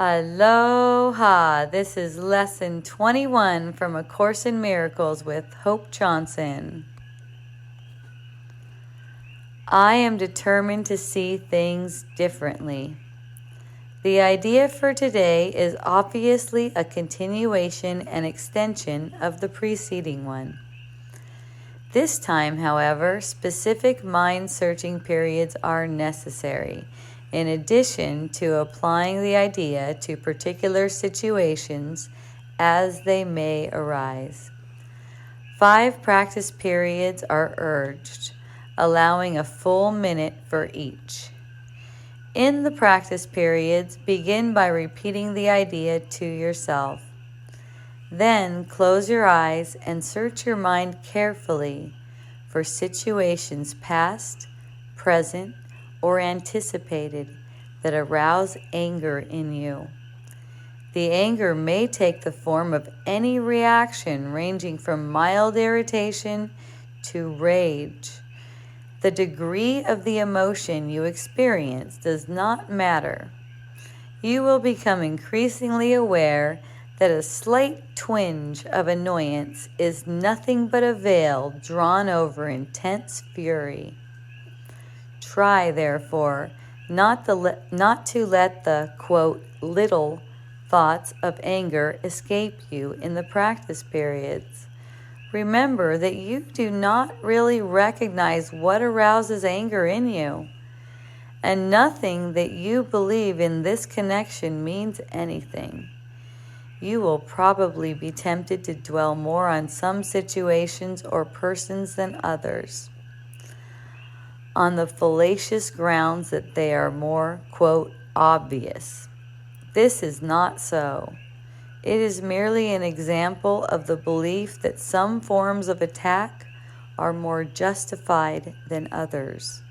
Aloha! This is lesson 21 from A Course in Miracles with Hope Johnson. I am determined to see things differently. The idea for today is obviously a continuation and extension of the preceding one. This time, however, specific mind-searching periods are necessary, in addition to applying the idea to particular situations as they may arise. 5 practice periods are urged, allowing a full minute for each. In the practice periods, begin by repeating the idea to yourself. Then close your eyes and search your mind carefully for situations past, present, or anticipated that arouse anger in you. The anger may take the form of any reaction ranging from mild irritation to rage. The degree of the emotion you experience does not matter. You will become increasingly aware that a slight twinge of annoyance is nothing but a veil drawn over intense fury. Try, therefore, not to let the, quote, little thoughts of anger escape you in the practice periods. Remember that you do not really recognize what arouses anger in you, and nothing that you believe in this connection means anything. You will probably be tempted to dwell more on some situations or persons than others, on the fallacious grounds that they are more, quote, obvious. This is not so. It is merely an example of the belief that some forms of attack are more justified than others.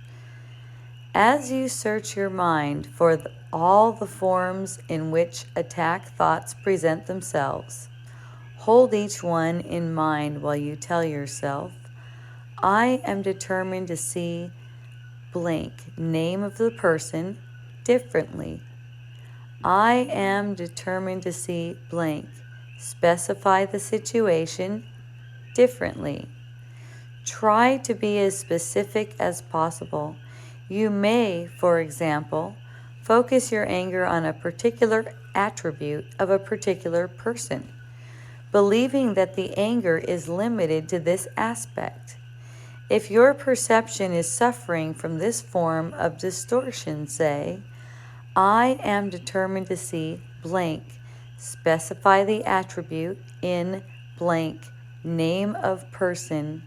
As you search your mind for all the forms in which attack thoughts present themselves, hold each one in mind while you tell yourself, I am determined to see blank, name of the person, differently. I am determined to see blank, specify the situation, differently. Try to be as specific as possible. You may, for example, focus your anger on a particular attribute of a particular person, believing that the anger is limited to this aspect. If your perception is suffering from this form of distortion, say, I am determined to see blank, specify the attribute in blank, name of person,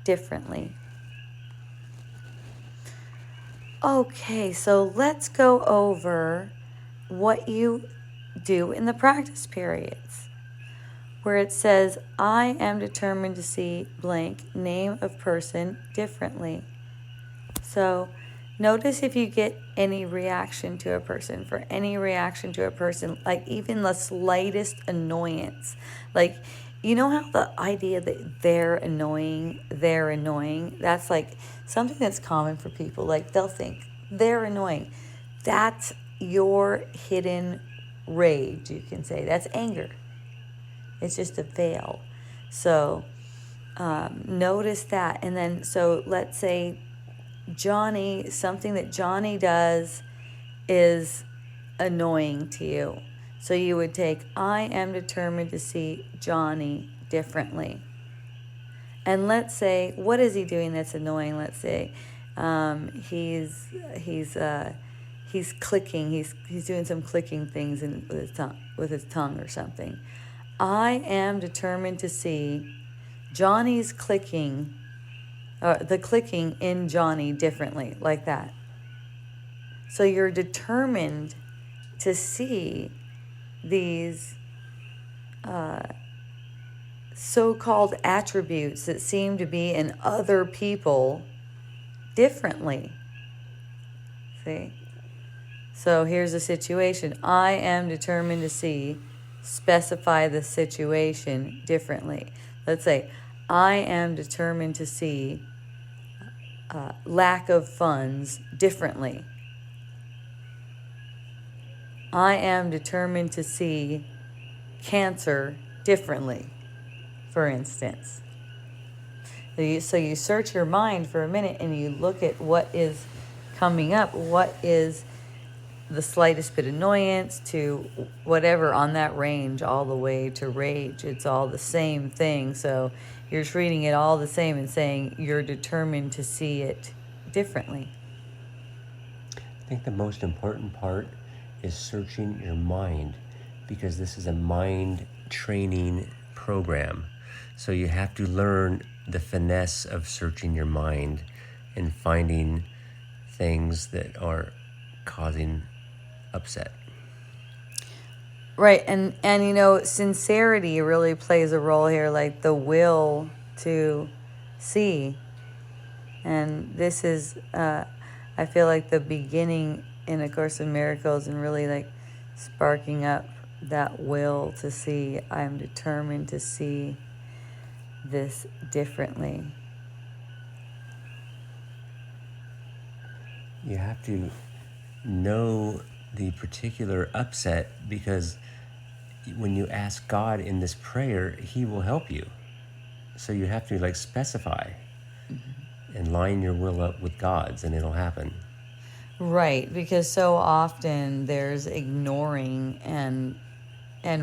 differently. Okay, so let's go over what you do in the practice periods, where it says, I am determined to see blank, name of person, differently. So notice if you get any reaction to a person, for any reaction to a person, like even the slightest annoyance. Like, you know how the idea that they're annoying, that's like something that's common for people. Like they'll think, they're annoying. That's your hidden rage, you can say. That's anger. It's just a veil. So notice that. And then, so let's say Johnny, something that Johnny does is annoying to you. So you would take, I am determined to see Johnny differently. And let's say, what is he doing that's annoying? Let's say he's clicking. He's doing some clicking things with his tongue or something. I am determined to see Johnny's clicking, the clicking in Johnny differently, like that. So you're determined to see these so-called attributes that seem to be in other people differently. See? So here's a situation. I am determined to see, specify the situation differently. Let's say, I am determined to see lack of funds differently. I am determined to see cancer differently, for instance. So you search your mind for a minute and you look at what is coming up, what is the slightest bit annoyance to whatever on that range, all the way to rage. It's all the same thing. So you're treating it all the same and saying you're determined to see it differently. I think the most important part is searching your mind, because this is a mind training program. So you have to learn the finesse of searching your mind and finding things that are causing upset. Right, and you know, sincerity really plays a role here, like the will to see. And this is, I feel like the beginning in A Course in Miracles, and really like sparking up that will to see. I am determined to see this differently. You have to know the particular upset, because when you ask God in this prayer, He will help you. So you have to like specify and line your will up with God's, and it'll happen. Right, because so often there's ignoring and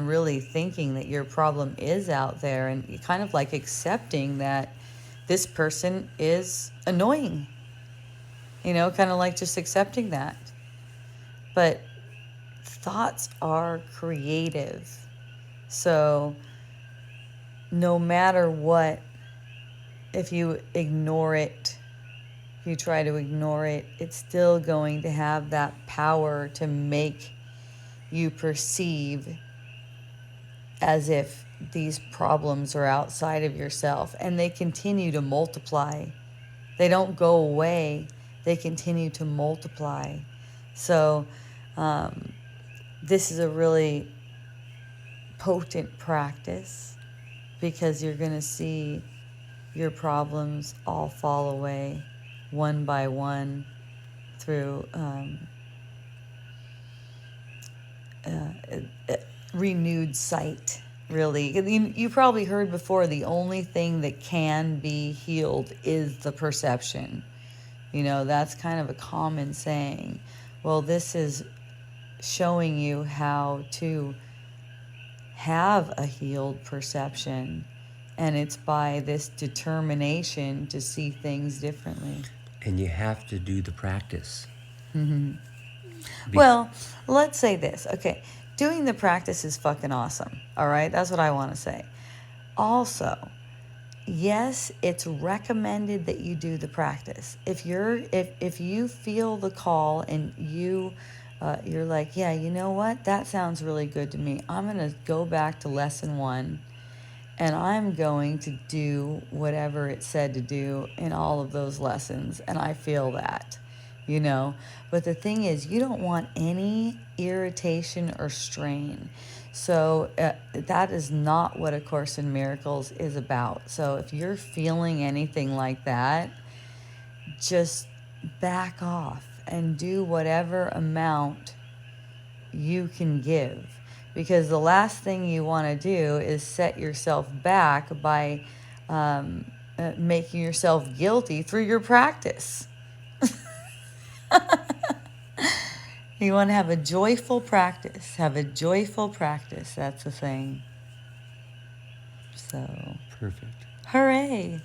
really thinking that your problem is out there, and you kind of like accepting that this person is annoying. You know, kind of like just accepting that. But thoughts are creative. So no matter what, if you ignore it, if you try to ignore it, it's still going to have that power to make you perceive as if these problems are outside of yourself, and they continue to multiply. They don't go away. They continue to multiply. So this is a really potent practice, because you're going to see your problems all fall away one by one through renewed sight, really. You probably heard before, the only thing that can be healed is the perception. You know, that's kind of a common saying. Well, this is showing you how to have a healed perception, and it's by this determination to see things differently. And you have to do the practice. Well, let's say this. Okay, doing the practice is fucking awesome. All right, that's what I want to say. Also, yes, it's recommended that you do the practice. If you feel the call and you're like, yeah, you know what, that sounds really good to me. I'm going to go back to lesson 1, and I'm going to do whatever it said to do in all of those lessons, and I feel that, you know. But the thing is, you don't want any irritation or strain. So that is not what A Course in Miracles is about. So if you're feeling anything like that, just back off and do whatever amount you can give. Because the last thing you want to do is set yourself back by making yourself guilty through your practice. You want to have a joyful practice. Have a joyful practice. That's the thing. So. Perfect. Hooray.